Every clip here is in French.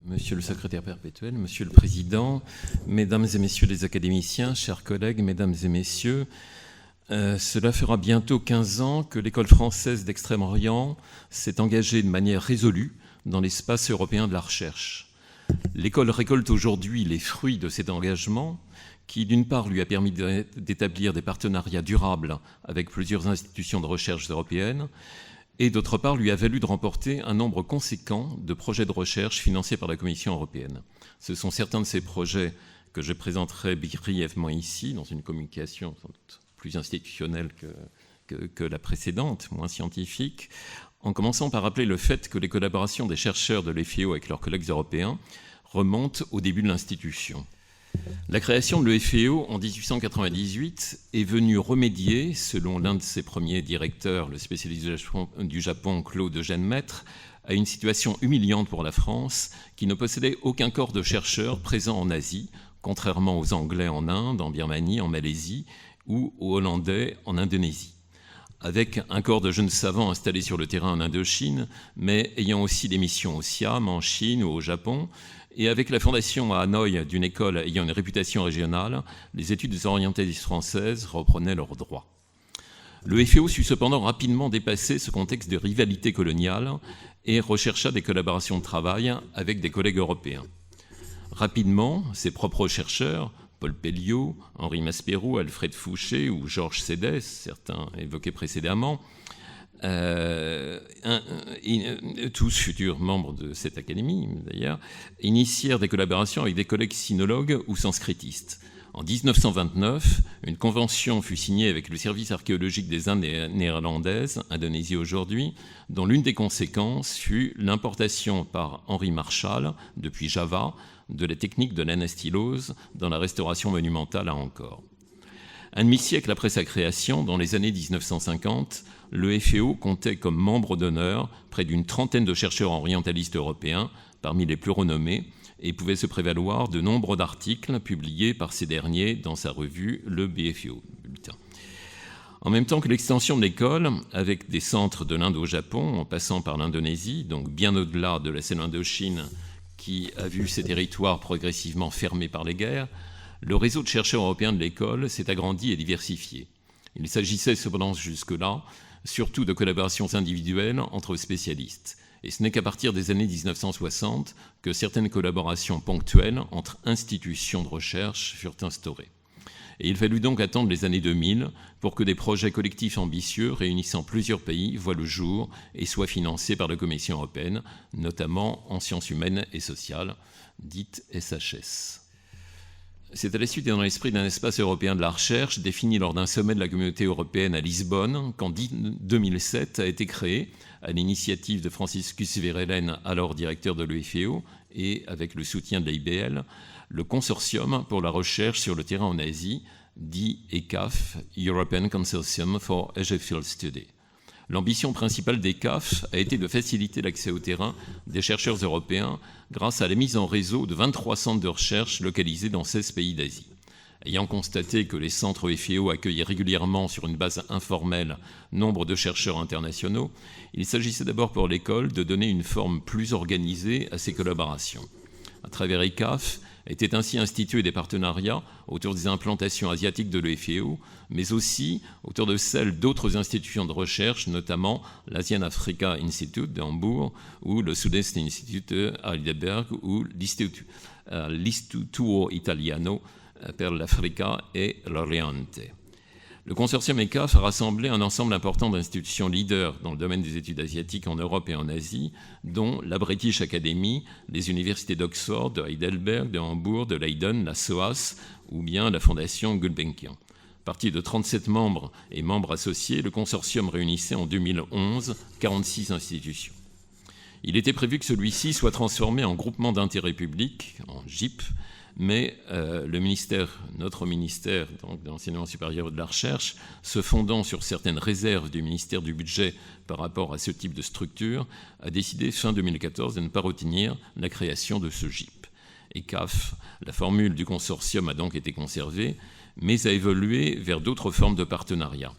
Monsieur le secrétaire perpétuel, Monsieur le Président, Mesdames et Messieurs les académiciens, chers collègues, Mesdames et Messieurs, cela fera bientôt 15 ans que l'École française d'Extrême-Orient s'est engagée de manière résolue dans l'espace européen de la recherche. L'école récolte aujourd'hui les fruits de cet engagement qui, d'une part, lui a permis d'établir des partenariats durables avec plusieurs institutions de recherche européennes et, d'autre part, lui a valu de remporter un nombre conséquent de projets de recherche financés par la Commission européenne. Ce sont certains de ces projets que je présenterai brièvement ici, dans une communication sans doute plus institutionnelle que la précédente, moins scientifique, en commençant par rappeler le fait que les collaborations des chercheurs de l'EFIO avec leurs collègues européens remontent au début de l'institution. La création de l'EFIO en 1898 est venue remédier, selon l'un de ses premiers directeurs, le spécialiste du Japon, Claude Eugène Maître, à une situation humiliante pour la France qui ne possédait aucun corps de chercheurs présent en Asie, contrairement aux Anglais en Inde, en Birmanie, en Malaisie ou aux Hollandais en Indonésie. Avec un corps de jeunes savants installés sur le terrain en Indochine, mais ayant aussi des missions au Siam, en Chine ou au Japon, et avec la fondation à Hanoï d'une école ayant une réputation régionale, les études orientalistes françaises reprenaient leurs droits. Le FAO sut cependant rapidement dépasser ce contexte de rivalité coloniale et rechercha des collaborations de travail avec des collègues européens. Rapidement, ses propres chercheurs, Paul Pelliot, Henri Maspero, Alfred Fouché ou Georges Sédès, certains évoqués précédemment, tous futurs membres de cette académie d'ailleurs, initièrent des collaborations avec des collègues sinologues ou sanskritistes. En 1929, une convention fut signée avec le service archéologique des Indes néerlandaises, Indonésie aujourd'hui, dont l'une des conséquences fut l'importation par Henri Marshall, depuis Java, de la technique de l'anastylose dans la restauration monumentale à Angkor. Un demi-siècle après sa création, dans les années 1950, le FAO comptait comme membres d'honneur près d'une trentaine de chercheurs orientalistes européens, parmi les plus renommés, et pouvait se prévaloir de nombre d'articles publiés par ces derniers dans sa revue, le BFO. En même temps que l'extension de l'école, avec des centres de l'Inde au Japon, en passant par l'Indonésie, donc bien au-delà de la seule Indochine, qui a vu ses territoires progressivement fermés par les guerres, le réseau de chercheurs européens de l'école s'est agrandi et diversifié. Il s'agissait cependant jusque-là surtout de collaborations individuelles entre spécialistes. Et ce n'est qu'à partir des années 1960 que certaines collaborations ponctuelles entre institutions de recherche furent instaurées. Et il fallut donc attendre les années 2000 pour que des projets collectifs ambitieux réunissant plusieurs pays voient le jour et soient financés par la Commission européenne, notamment en sciences humaines et sociales, dite SHS. C'est à la suite et dans l'esprit d'un espace européen de la recherche défini lors d'un sommet de la Communauté européenne à Lisbonne qu'en 2007 a été créé, à l'initiative de Franciscus Verhelen, alors directeur de l'EFAO, et avec le soutien de l'IBL, le Consortium pour la recherche sur le terrain en Asie, dit ECAF, European Consortium for Asia Field Study. L'ambition principale d'ECAF a été de faciliter l'accès au terrain des chercheurs européens grâce à la mise en réseau de 23 centres de recherche localisés dans 16 pays d'Asie. Ayant constaté que les centres FAO accueillaient régulièrement sur une base informelle nombre de chercheurs internationaux, il s'agissait d'abord pour l'école de donner une forme plus organisée à ces collaborations. À travers ECAF, étaient ainsi institués des partenariats autour des implantations asiatiques de l'EFAO, mais aussi autour de celles d'autres institutions de recherche, notamment l'Asian Africa Institute de Hambourg ou le Sud-Est Institute à Heidelberg ou l'Istituto Italiano per l'Africa e l'Oriente. Le consortium ECAF a rassemblé un ensemble important d'institutions leaders dans le domaine des études asiatiques en Europe et en Asie, dont la British Academy, les universités d'Oxford, de Heidelberg, de Hambourg, de Leiden, la SOAS ou bien la Fondation Gulbenkian. Parti de 37 membres et membres associés, le consortium réunissait en 2011 46 institutions. Il était prévu que celui-ci soit transformé en groupement d'intérêt public, en GIP, mais notre ministère donc, de l'enseignement supérieur et de la recherche, se fondant sur certaines réserves du ministère du Budget par rapport à ce type de structure, a décidé fin 2014 de ne pas retenir la création de ce GIP. ECAF, la formule du consortium a donc été conservée, mais a évolué vers d'autres formes de partenariat.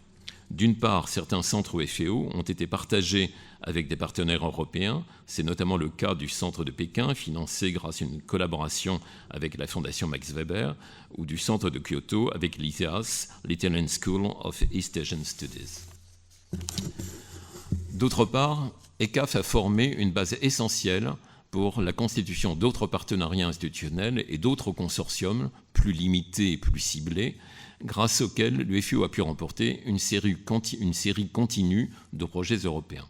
D'une part, certains centres UFEO ont été partagés avec des partenaires européens. C'est notamment le cas du centre de Pékin, financé grâce à une collaboration avec la Fondation Max Weber, ou du centre de Kyoto avec l'ITEAS, l'Italian School of East Asian Studies. D'autre part, ECAF a formé une base essentielle pour la constitution d'autres partenariats institutionnels et d'autres consortiums plus limités et plus ciblés, grâce auxquels l'UFEO a pu remporter une série continue de projets européens.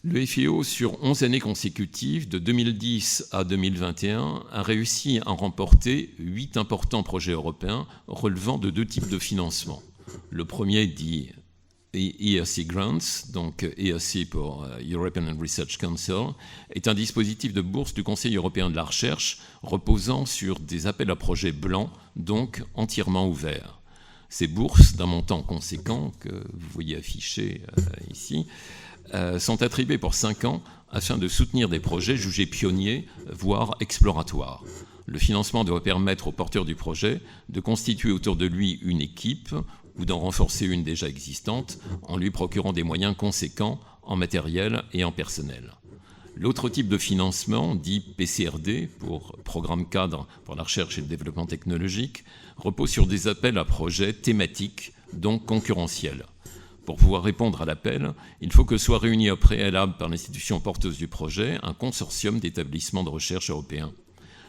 L'UFEO, sur 11 années consécutives, de 2010 à 2021, a réussi à remporter 8 importants projets européens relevant de 2 types de financement. Le premier dit ERC Grants, donc ERC pour European Research Council, est un dispositif de bourse du Conseil européen de la recherche reposant sur des appels à projets blancs, donc entièrement ouverts. Ces bourses, d'un montant conséquent que vous voyez affiché ici, sont attribuées pour 5 ans afin de soutenir des projets jugés pionniers, voire exploratoires. Le financement doit permettre au porteur du projet de constituer autour de lui une équipe ou d'en renforcer une déjà existante en lui procurant des moyens conséquents en matériel et en personnel. L'autre type de financement, dit PCRD, pour Programme cadre pour la recherche et le développement technologique, repose sur des appels à projets thématiques, donc concurrentiels. Pour pouvoir répondre à l'appel, il faut que soit réuni au préalable par l'institution porteuse du projet un consortium d'établissements de recherche européens.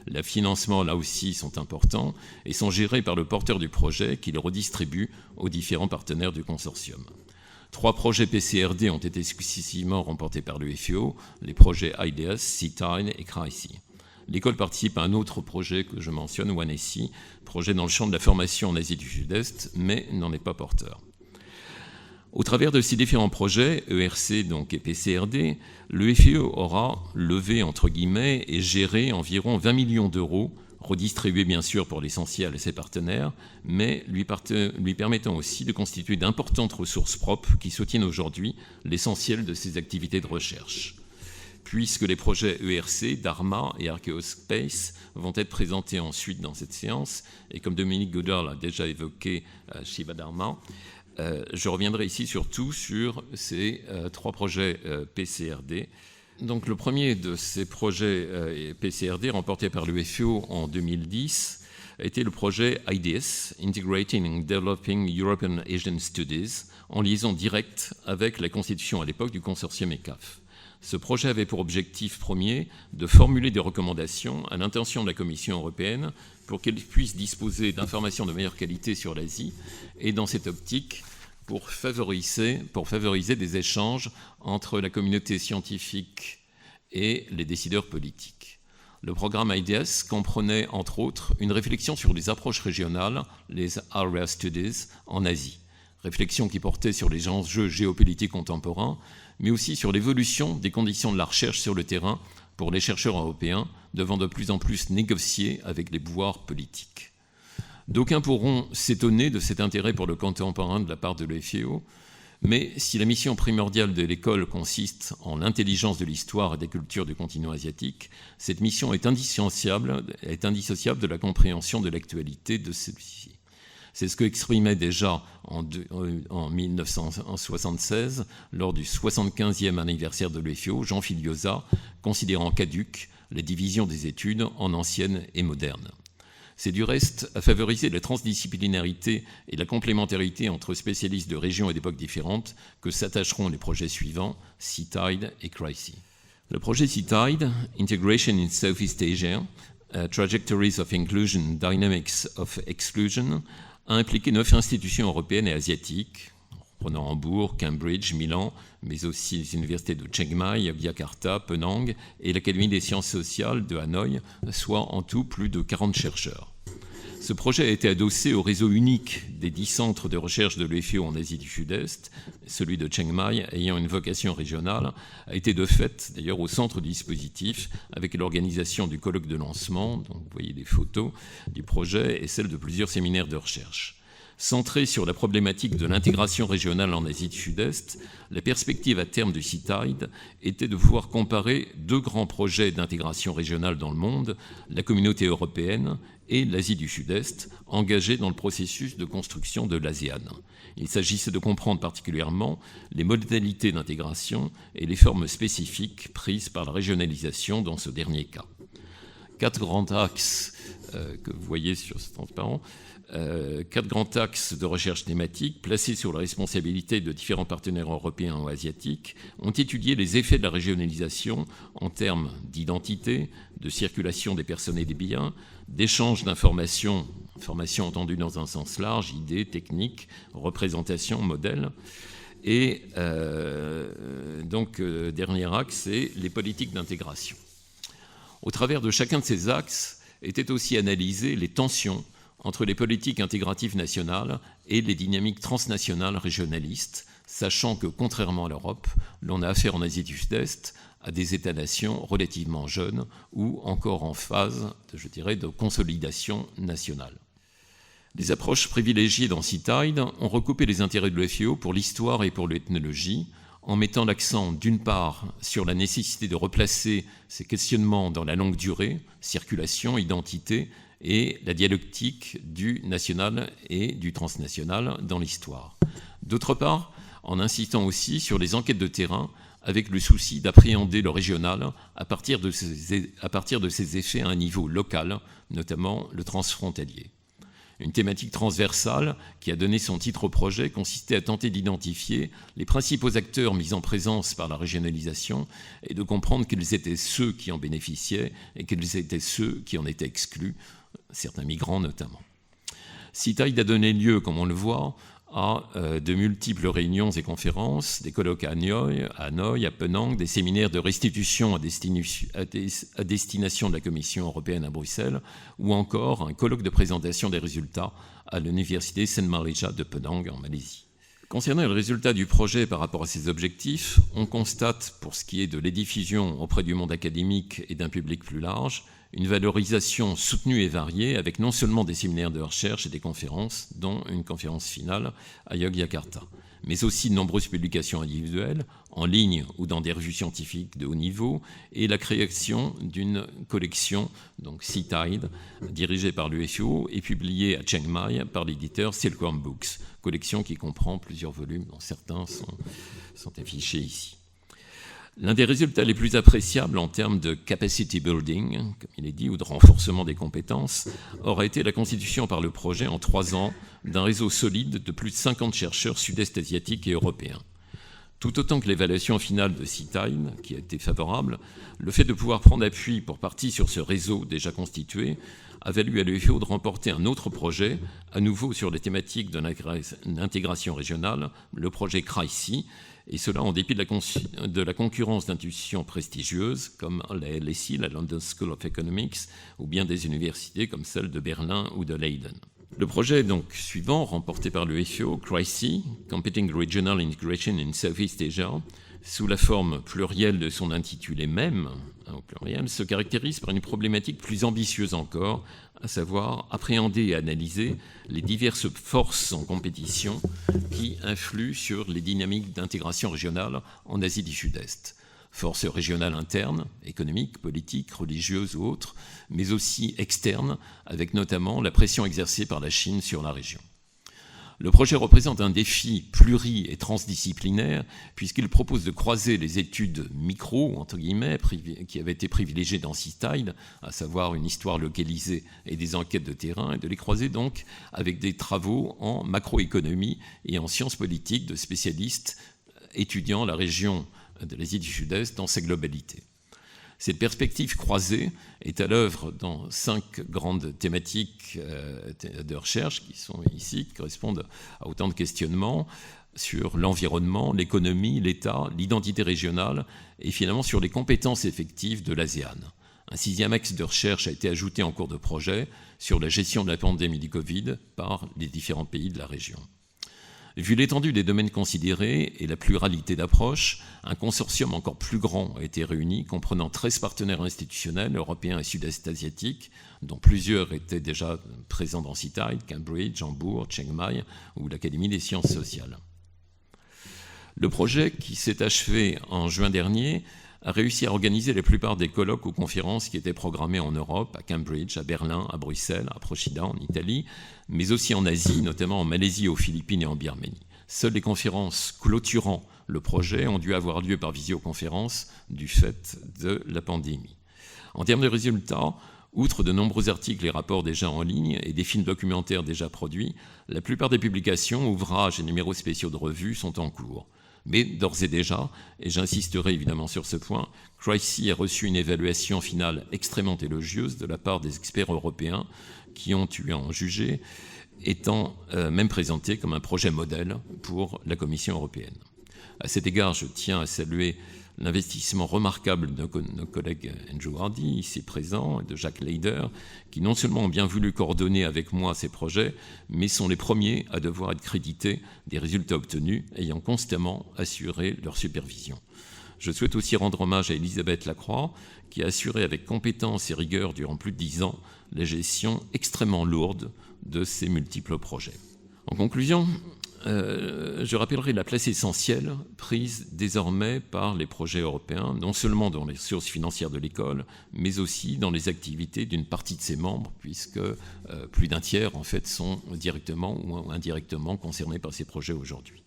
Les financements, là aussi, sont importants et sont gérés par le porteur du projet qui les redistribue aux différents partenaires du consortium. 3 projets PCRD ont été successivement remportés par l'UFEO, les projets IDEAS, CITIDE et CRISI. L'école participe à un autre projet que je mentionne, ONESI, projet dans le champ de la formation en Asie du Sud-Est, mais n'en est pas porteur. Au travers de ces différents projets, ERC donc et PCRD, l'UFEO aura levé, entre guillemets, et géré environ 20 millions d'euros, redistribués bien sûr pour l'essentiel à ses partenaires, mais lui permettant aussi de constituer d'importantes ressources propres qui soutiennent aujourd'hui l'essentiel de ses activités de recherche. Puisque les projets ERC, DARMA et Archaeospace vont être présentés ensuite dans cette séance, et comme Dominique Godard l'a déjà évoqué, Shiva Dharma, je reviendrai ici surtout sur ces 3 projets PCRD. Donc le premier de ces projets PCRD remportés par l'UFEO en 2010 était le projet IDEAS, Integrating and Developing European Asian Studies, en liaison directe avec la constitution à l'époque du consortium ECAF. Ce projet avait pour objectif premier de formuler des recommandations à l'intention de la Commission européenne pour qu'elle puisse disposer d'informations de meilleure qualité sur l'Asie et dans cette optique pour favoriser des échanges entre la communauté scientifique et les décideurs politiques. Le programme IDEAS comprenait entre autres une réflexion sur les approches régionales, les Area Studies, en Asie. Réflexion qui portait sur les enjeux géopolitiques contemporains, mais aussi sur l'évolution des conditions de la recherche sur le terrain pour les chercheurs européens, devant de plus en plus négocier avec les pouvoirs politiques. D'aucuns pourront s'étonner de cet intérêt pour le contemporain de la part de l'UFEO, mais si la mission primordiale de l'école consiste en l'intelligence de l'histoire et des cultures du continent asiatique, cette mission est indissociable de la compréhension de l'actualité de celui-ci. C'est ce que exprimait déjà en 1976, lors du 75e anniversaire de l'UFEO, Jean Filiosa, considérant caduques les divisions des études en anciennes et modernes. C'est du reste à favoriser la transdisciplinarité et la complémentarité entre spécialistes de régions et d'époques différentes que s'attacheront les projets suivants, CITIDE et CRISI. Le projet CITIDE, Integration in Southeast Asia, Trajectories of Inclusion, Dynamics of Exclusion, a impliqué 9 institutions européennes et asiatiques, prenant Hambourg, Cambridge, Milan, mais aussi les universités de Chiang Mai, Yogyakarta, Penang et l'Académie des sciences sociales de Hanoï, soit en tout plus de 40 chercheurs. Ce projet a été adossé au réseau unique des 10 centres de recherche de l'UFEO en Asie du Sud-Est. Celui de Chiang Mai, ayant une vocation régionale, a été de fait d'ailleurs au centre du dispositif avec l'organisation du colloque de lancement, donc vous voyez des photos du projet, et celle de plusieurs séminaires de recherche. Centrée sur la problématique de l'intégration régionale en Asie du Sud-Est, la perspective à terme du CITAID était de pouvoir comparer deux grands projets d'intégration régionale dans le monde, la Communauté européenne et l'Asie du Sud-Est, engagés dans le processus de construction de l'ASEAN. Il s'agissait de comprendre particulièrement les modalités d'intégration et les formes spécifiques prises par la régionalisation dans ce dernier cas. 4 grands axes que vous voyez sur ce transparent, 4 grands axes de recherche thématique placés sur la responsabilité de différents partenaires européens ou asiatiques ont étudié les effets de la régionalisation en termes d'identité, de circulation des personnes et des biens, d'échange d'informations, informations entendues dans un sens large, idées, techniques, représentations, modèles. Et dernier axe, c'est les politiques d'intégration. Au travers de chacun de ces axes étaient aussi analysées les tensions entre les politiques intégratives nationales et les dynamiques transnationales régionalistes, sachant que, contrairement à l'Europe, l'on a affaire en Asie du Sud-Est à des États-nations relativement jeunes ou encore en phase, je dirais, de consolidation nationale. Les approches privilégiées dans CITAID ont recoupé les intérêts de l'EFIO pour l'histoire et pour l'ethnologie, en mettant l'accent d'une part sur la nécessité de replacer ces questionnements dans la longue durée, circulation, identité, et la dialectique du national et du transnational dans l'histoire. D'autre part, en insistant aussi sur les enquêtes de terrain avec le souci d'appréhender le régional à partir de ses effets à un niveau local, notamment le transfrontalier. Une thématique transversale qui a donné son titre au projet consistait à tenter d'identifier les principaux acteurs mis en présence par la régionalisation et de comprendre quels étaient ceux qui en bénéficiaient et quels étaient ceux qui en étaient exclus, certains migrants notamment. CITAID a donné lieu, comme on le voit, à de multiples réunions et conférences, des colloques à Hanoï, à Penang, des séminaires de restitution à destination de la Commission européenne à Bruxelles, ou encore un colloque de présentation des résultats à l'université Saint Marija de Penang en Malaisie. Concernant le résultat du projet par rapport à ses objectifs, on constate, pour ce qui est de l'édiffusion auprès du monde académique et d'un public plus large, une valorisation soutenue et variée avec non seulement des séminaires de recherche et des conférences, dont une conférence finale à Yogyakarta, mais aussi de nombreuses publications individuelles, en ligne ou dans des revues scientifiques de haut niveau, et la création d'une collection, donc CITAID, dirigée par l'UFO et publiée à Chiang Mai par l'éditeur Silkworm Books, collection qui comprend plusieurs volumes, dont certains sont affichés ici. L'un des résultats les plus appréciables en termes de capacity building, comme il est dit, ou de renforcement des compétences, aurait été la constitution par le projet en 3 ans d'un réseau solide de plus de 50 chercheurs sud-est asiatiques et européens. Tout autant que l'évaluation finale de CITAID, qui a été favorable, le fait de pouvoir prendre appui pour partie sur ce réseau déjà constitué a valu à l'UFO de remporter un autre projet, à nouveau sur les thématiques de l'intégration régionale, le projet CRISI, et cela en dépit de la concurrence d'institutions prestigieuses comme la LSE, la London School of Economics, ou bien des universités comme celles de Berlin ou de Leiden. Le projet donc suivant, remporté par l'UFO, CRISI, Competing Regional Integration in Southeast Asia, sous la forme plurielle de son intitulé même, au pluriel, se caractérise par une problématique plus ambitieuse encore, à savoir appréhender et analyser les diverses forces en compétition qui influent sur les dynamiques d'intégration régionale en Asie du Sud-Est. Forces régionales internes, économiques, politiques, religieuses ou autres, mais aussi externes, avec notamment la pression exercée par la Chine sur la région. Le projet représente un défi pluri- et transdisciplinaire puisqu'il propose de croiser les études micro, entre guillemets, qui avaient été privilégiées dans CITAID, à savoir une histoire localisée et des enquêtes de terrain, et de les croiser donc avec des travaux en macroéconomie et en sciences politiques de spécialistes étudiant la région de l'Asie du Sud-Est dans sa globalité. Cette perspective croisée est à l'œuvre dans 5 grandes thématiques de recherche qui sont ici, qui correspondent à autant de questionnements sur l'environnement, l'économie, l'État, l'identité régionale et finalement sur les compétences effectives de l'ASEAN. Un 6e axe de recherche a été ajouté en cours de projet sur la gestion de la pandémie du Covid par les différents pays de la région. Vu l'étendue des domaines considérés et la pluralité d'approches, un consortium encore plus grand a été réuni, comprenant 13 partenaires institutionnels, européens et sud-est asiatiques, dont plusieurs étaient déjà présents dans CITAID, Cambridge, Hambourg, Chiang Mai ou l'Académie des sciences sociales. Le projet, qui s'est achevé en juin dernier, a réussi à organiser la plupart des colloques ou conférences qui étaient programmées en Europe, à Cambridge, à Berlin, à Bruxelles, à Procida, en Italie, mais aussi en Asie, notamment en Malaisie, aux Philippines et en Birmanie. Seules les conférences clôturant le projet ont dû avoir lieu par visioconférence du fait de la pandémie. En termes de résultats, outre de nombreux articles et rapports déjà en ligne et des films documentaires déjà produits, la plupart des publications, ouvrages et numéros spéciaux de revues sont en cours. Mais d'ores et déjà, et j'insisterai évidemment sur ce point, CRISI a reçu une évaluation finale extrêmement élogieuse de la part des experts européens qui ont eu à en juger, étant même présenté comme un projet modèle pour la Commission européenne. À cet égard, je tiens à saluer l'investissement remarquable de nos collègues Andrew Hardy, ici présent, et de Jacques Leider, qui non seulement ont bien voulu coordonner avec moi ces projets, mais sont les premiers à devoir être crédités des résultats obtenus, ayant constamment assuré leur supervision. Je souhaite aussi rendre hommage à Elisabeth Lacroix, qui a assuré avec compétence et rigueur durant plus de 10 ans la gestion extrêmement lourde de ces multiples projets. En conclusion, je rappellerai la place essentielle prise désormais par les projets européens, non seulement dans les ressources financières de l'école, mais aussi dans les activités d'une partie de ses membres, puisque plus d'un tiers en fait sont directement ou indirectement concernés par ces projets aujourd'hui.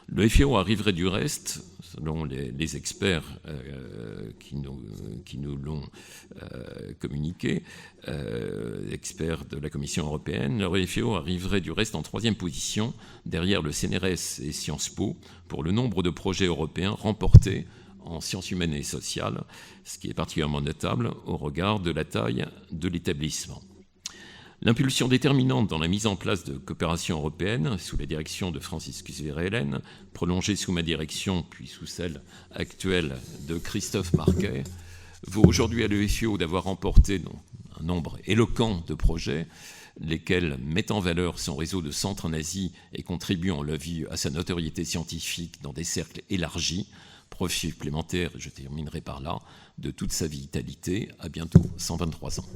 Le FIO arriverait du reste, selon les experts qui nous l'ont communiqué, experts de la Commission européenne, le FIO arriverait du reste en 3e position, derrière le CNRS et Sciences Po, pour le nombre de projets européens remportés en sciences humaines et sociales, ce qui est particulièrement notable au regard de la taille de l'établissement. L'impulsion déterminante dans la mise en place de coopération européenne, sous la direction de Franciscus Verhelen, prolongée sous ma direction, puis sous celle actuelle de Christophe Marquet, vaut aujourd'hui à l'EFIO d'avoir remporté un nombre éloquent de projets, lesquels mettent en valeur son réseau de centres en Asie et contribuent, on l'a vu, à sa notoriété scientifique dans des cercles élargis, preuve supplémentaire, je terminerai par là, de toute sa vitalité à bientôt 123 ans.